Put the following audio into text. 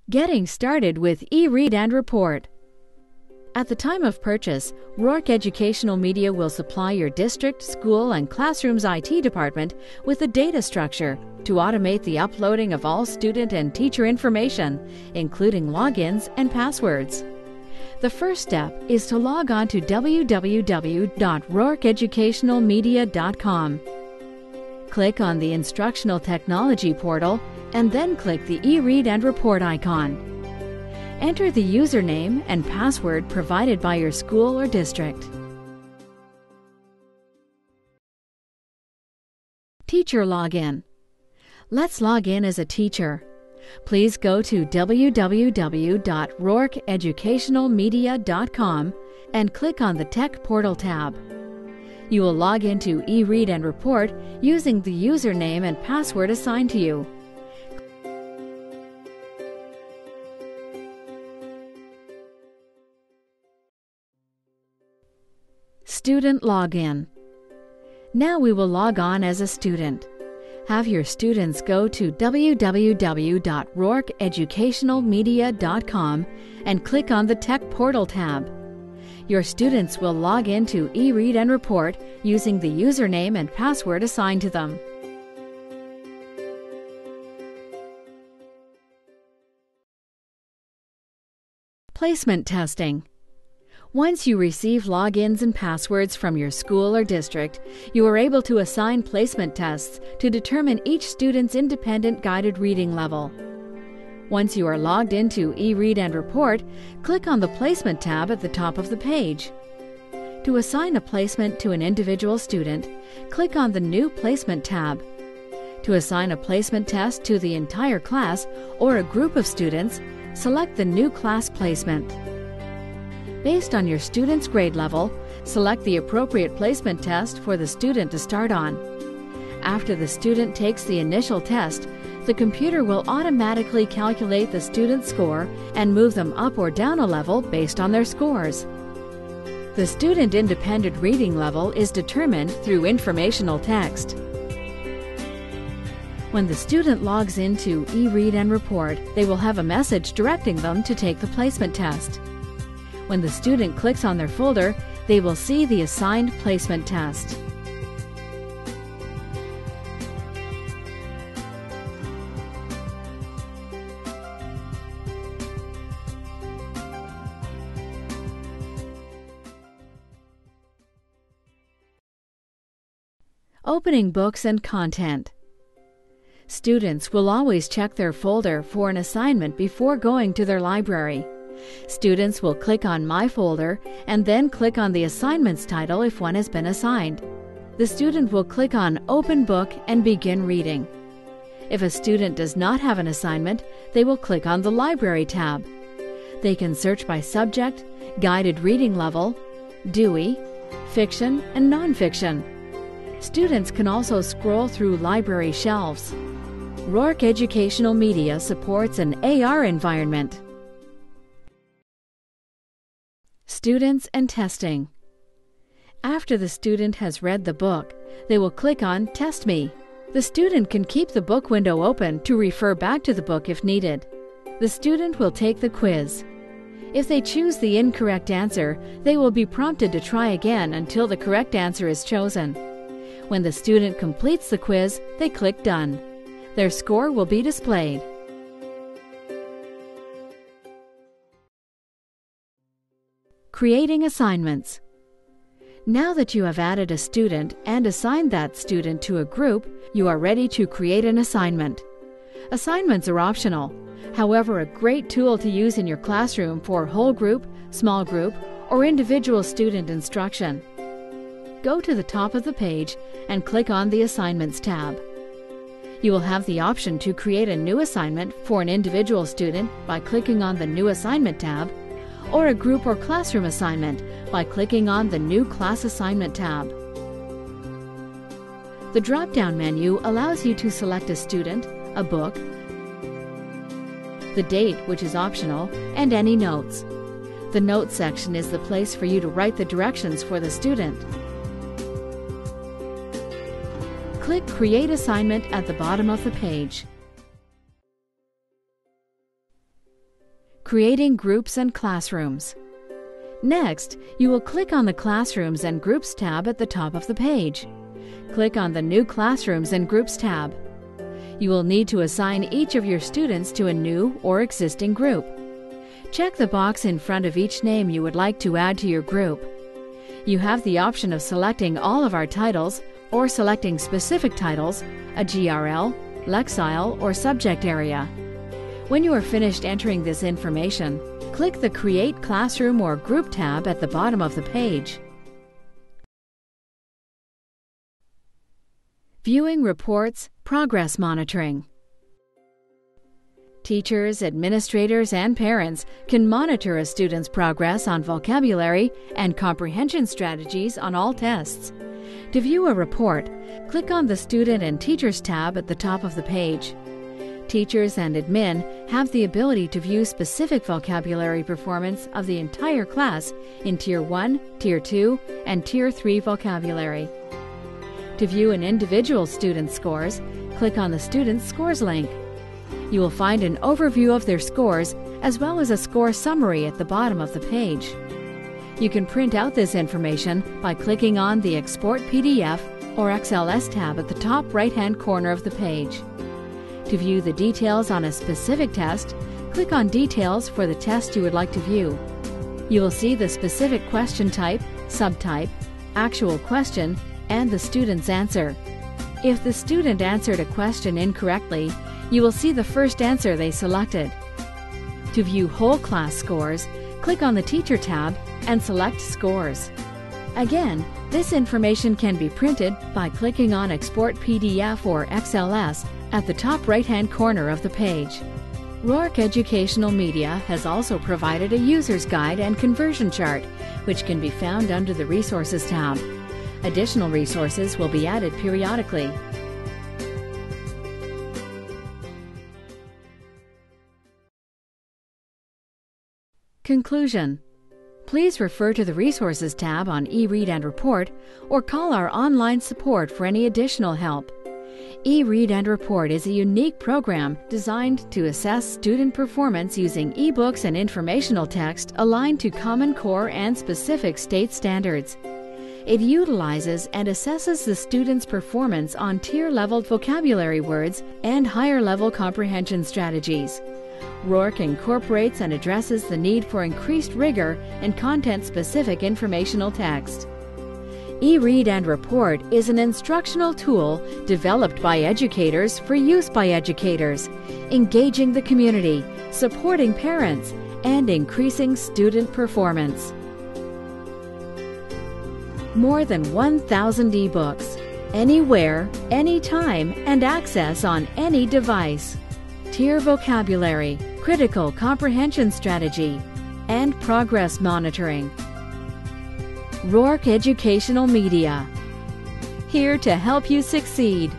Getting started with eRead and Report. At the time of purchase, Rourke Educational Media will supply your district, school, and classroom's IT department with a data structure to automate the uploading of all student and teacher information, including logins and passwords. The first step is to log on to www.rourkeeducationalmedia.com. Click on the Instructional Technology portal and then click the eRead and Report icon. Enter the username and password provided by your school or district. Teacher Login. Let's log in as a teacher. Please go to www.rourkeeducationalmedia.com and click on the Tech Portal tab. You will log into eRead and Report using the username and password assigned to you. Student Login. Now we will log on as a student. Have your students go to www.rourkeeducationalmedia.com and click on the Tech Portal tab. Your students will log into eRead and Report using the username and password assigned to them. Placement Testing. Once you receive logins and passwords from your school or district, you are able to assign placement tests to determine each student's independent guided reading level. Once you are logged into eRead and Report, click on the Placement tab at the top of the page. To assign a placement to an individual student, click on the New Placement tab. To assign a placement test to the entire class or a group of students, select the New Class Placement. Based on your student's grade level, select the appropriate placement test for the student to start on. After the student takes the initial test, the computer will automatically calculate the student's score and move them up or down a level based on their scores. The student independent reading level is determined through informational text. When the student logs into eRead and Report, they will have a message directing them to take the placement test. When the student clicks on their folder, they will see the assigned placement test. Opening books and content. Students will always check their folder for an assignment before going to their library. Students will click on My Folder and then click on the assignment's title if one has been assigned. The student will click on Open Book and begin reading. If a student does not have an assignment, they will click on the Library tab. They can search by subject, guided reading level, Dewey, fiction, and nonfiction. Students can also scroll through library shelves. Rourke Educational Media supports an AR environment. Students and Testing. After the student has read the book, they will click on Test Me. The student can keep the book window open to refer back to the book if needed. The student will take the quiz. If they choose the incorrect answer, they will be prompted to try again until the correct answer is chosen. When the student completes the quiz, they click Done. Their score will be displayed. Creating assignments. Now that you have added a student and assigned that student to a group, you are ready to create an assignment. Assignments are optional, however, a great tool to use in your classroom for whole group, small group, or individual student instruction. Go to the top of the page and click on the Assignments tab. You will have the option to create a new assignment for an individual student by clicking on the New Assignment tab, or a group or classroom assignment by clicking on the New Class Assignment tab. The drop-down menu allows you to select a student, a book, the date, which is optional, and any notes. The Notes section is the place for you to write the directions for the student. Click Create Assignment at the bottom of the page. Creating Groups and Classrooms. Next, you will click on the Classrooms and Groups tab at the top of the page. Click on the New Classrooms and Groups tab. You will need to assign each of your students to a new or existing group. Check the box in front of each name you would like to add to your group. You have the option of selecting all of our titles or selecting specific titles, a GRL, Lexile, or subject area. When you are finished entering this information, click the Create Classroom or Group tab at the bottom of the page. Viewing Reports, Progress Monitoring. Teachers, administrators, and parents can monitor a student's progress on vocabulary and comprehension strategies on all tests. To view a report, click on the Student and Teachers tab at the top of the page. Teachers and admin have the ability to view specific vocabulary performance of the entire class in Tier 1, Tier 2, and Tier 3 vocabulary. To view an individual student's scores, click on the Student Scores link. You will find an overview of their scores as well as a score summary at the bottom of the page. You can print out this information by clicking on the Export PDF or XLS tab at the top right-hand corner of the page. To view the details on a specific test, click on Details for the test you would like to view. You will see the specific question type, subtype, actual question, and the student's answer. If the student answered a question incorrectly, you will see the first answer they selected. To view whole class scores, click on the Teacher tab and select Scores. Again, this information can be printed by clicking on Export PDF or XLS at the top right-hand corner of the page. Rourke Educational Media has also provided a user's guide and conversion chart, which can be found under the Resources tab. Additional resources will be added periodically. Conclusion. Please refer to the Resources tab on eRead and Report or call our online support for any additional help. eRead and Report is a unique program designed to assess student performance using ebooks and informational text aligned to Common Core and specific state standards. It utilizes and assesses the student's performance on tier-level vocabulary words and higher-level comprehension strategies. Rourke incorporates and addresses the need for increased rigor and content-specific informational text. eRead and Report is an instructional tool developed by educators for use by educators, engaging the community, supporting parents, and increasing student performance. More than 1,000 ebooks, anywhere, anytime, and access on any device. Tier vocabulary, critical comprehension strategy, and progress monitoring. Rourke Educational Media, here to help you succeed.